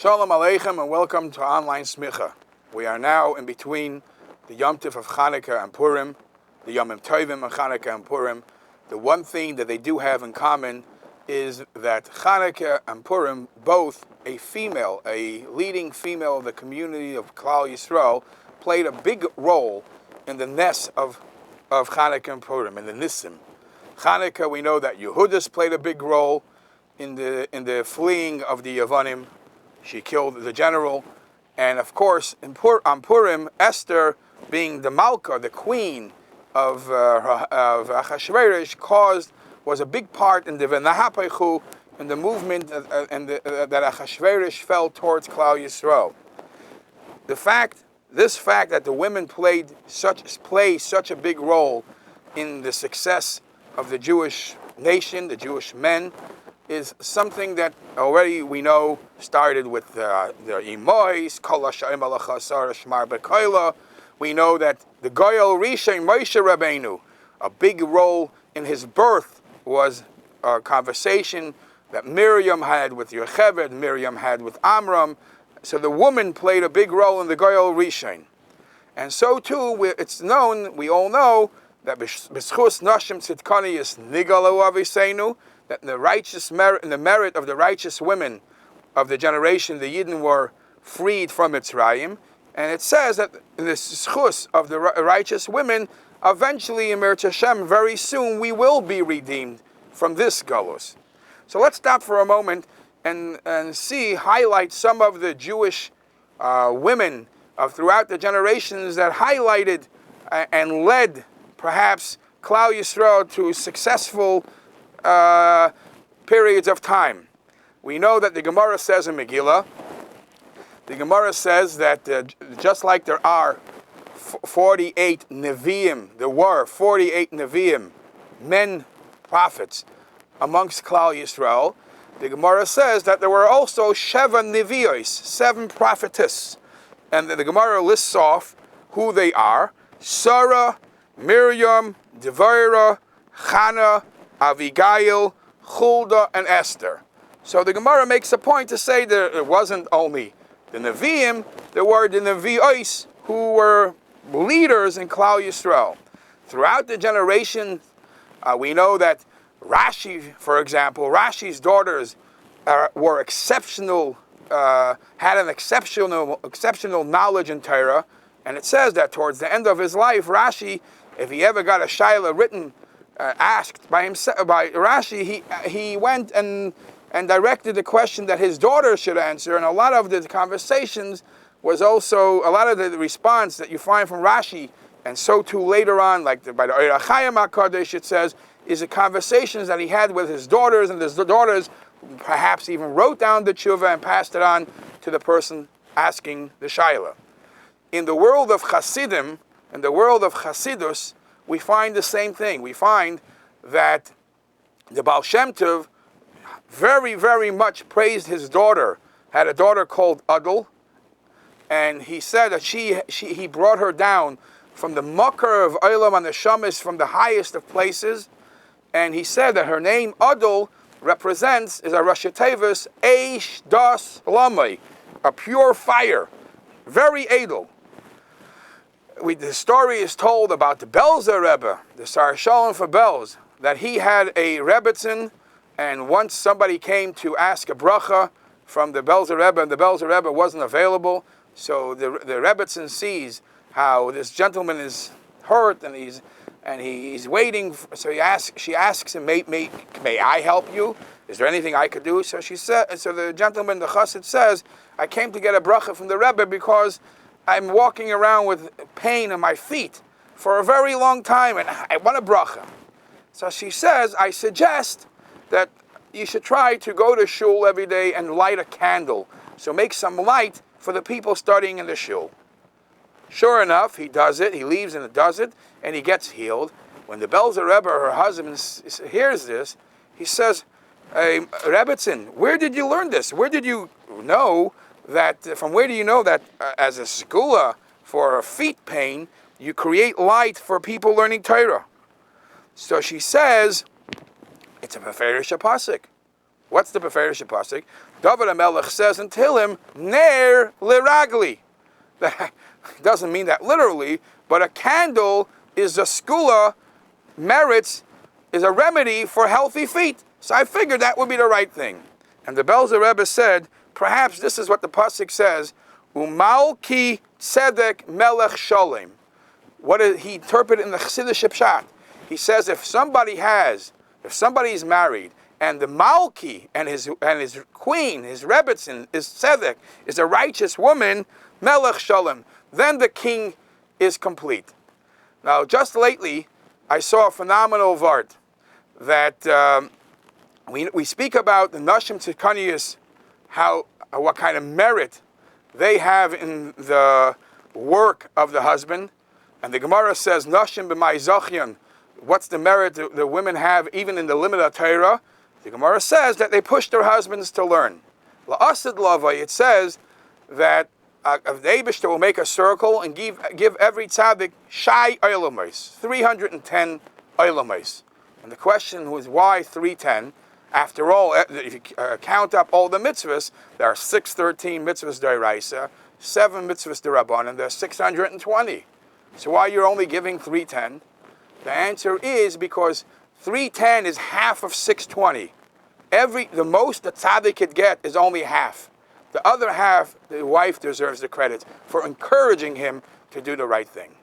Shalom Aleichem and welcome to Online Smicha. We are now in between the Yom Tov of Chanukah and Purim, the Yom Tovim of Chanukah and Purim. The one thing that they do have in common is that Chanukah and Purim, both a female, a leading female of the community of Klal Yisrael, played a big role in the Nes of Chanukah and Purim, in the Nisim. Chanukah, we know that Yehudis played a big role in the fleeing of the Yavanim. She killed the general, and of course, on Purim, Esther, being the Malka, the queen of Achashverosh, was a big part in the V'nahapechu, in the movement that Achashverosh fell towards Klal Yisrael. This fact that the women play such a big role in the success of the Jewish nation, the Jewish men, is something that already we know started with the Imois, Kol HaSha'im Alacha Asar Shmar B'Koila. We know that the Goyal Rishon Moshe Rabbeinu, a big role in his birth was a conversation that Miriam had with Yocheved, Miriam had with Amram. So the woman played a big role in the Goyal Rishon. And so too, it's known, we all know, that B'schus Nashim Tzidkaniyas Nigalu Aviseinu, that the merit of the righteous women of the generation, the Yidden were freed from Mitzrayim, and it says that in the schus of the righteous women, eventually in Mirz Hashem, very soon, we will be redeemed from this galus. So let's stop for a moment and highlight some of the Jewish women throughout the generations that highlighted and led, perhaps, Klal Yisrael to successful periods of time. We know that the Gemara says in Megillah, the Gemara says that just like there are 48 Nevi'im, there were 48 Nevi'im, men, prophets, amongst Klal Yisrael, the Gemara says that there were also Sheva Nevi'os, 7 prophetess. And the Gemara lists off who they are: Sarah, Miriam, Devorah, Chana, Avigail, Huldah, and Esther. So the Gemara makes a point to say that it wasn't only the Nevi'im, there were the Nevi'os who were leaders in Klal Yisrael. Throughout the generation, we know that Rashi, for example, Rashi's daughters were exceptional, had an exceptional knowledge in Torah, and it says that towards the end of his life, Rashi, if he ever got a shaila written, asked by Rashi, he went and directed the question that his daughter should answer, and a lot of the conversations was also, a lot of the response that you find from Rashi, and so too later on, like by the Ohr HaChaim HaKadosh, it says, is the conversations that he had with his daughters, and his daughters perhaps even wrote down the tshuva and passed it on to the person asking the shaila. In the world of Hasidim, in the world of Hasidus, we find the same thing. We find that the Baal Shem Tov very, very much praised his daughter. Had a daughter called Adel, and he said that he brought her down from the Makar of Olam and the Shamis, from the highest of places, and he said that her name Adel is a Rashi Tevis, Eish Das Lamai, a pure fire, very edel. The story is told about the Belzer Rebbe, the Sar Shalom for Belz, that he had a Rebbetzin, and once somebody came to ask a bracha from the Belzer Rebbe, and the Belzer Rebbe wasn't available, so the Rebbetzin sees how this gentleman is hurt, and he's waiting. So she asks him, may I help you? Is there anything I could do? So the gentleman, the chassid, says, I came to get a bracha from the Rebbe because I'm walking around with pain in my feet for a very long time, and I want a bracha. So she says, I suggest that you should try to go to shul every day and light a candle. So make some light for the people studying in the shul. Sure enough, he does it. He leaves and does it, and he gets healed. When the Belzer Rebbe, her husband, hears this, he says, hey, Rebbetzin, where did you learn this? Where did you know that, from where do you know that as a segula for feet pain, you create light for people learning Torah? So she says, it's a Beferish Pasuk. What's the Beferish Pasuk? David HaMelech says in Tehillim, Ner Liragli. That doesn't mean that literally, but a candle is a skula, merits, is a remedy for healthy feet. So I figured that would be the right thing. And the Belzer Rebbe said, perhaps this is what the pasuk says, Umalki Tzedek Melech Sholem. What did he interpret in the Chassidish Pshat? He says if somebody is married, and the Malki and his queen, his Rebbetzin, his Tzedek, is a righteous woman, Melech Sholem, then the king is complete. Now, just lately, I saw a phenomenal vart that we speak about the Nashim Tzidkaniyos, what kind of merit they have in the work of the husband. And the Gemara says, Nashim b'may zachyan, what's the merit the women have even in the limit of Torah? The Gemara says that they push their husbands to learn. La'asid lavai, it says that the Eibishter will make a circle and give every tzaddik shai olamais, 310 olamais. And the question was, why 310? After all, if you count up all the mitzvahs, there are 613 mitzvahs d'oraisa, 7 mitzvahs d'rabbanan, and there's 620. So why you're only giving 310? The answer is because 310 is half of 620. The most the tzaddik could get is only half. The other half, the wife deserves the credit for encouraging him to do the right thing.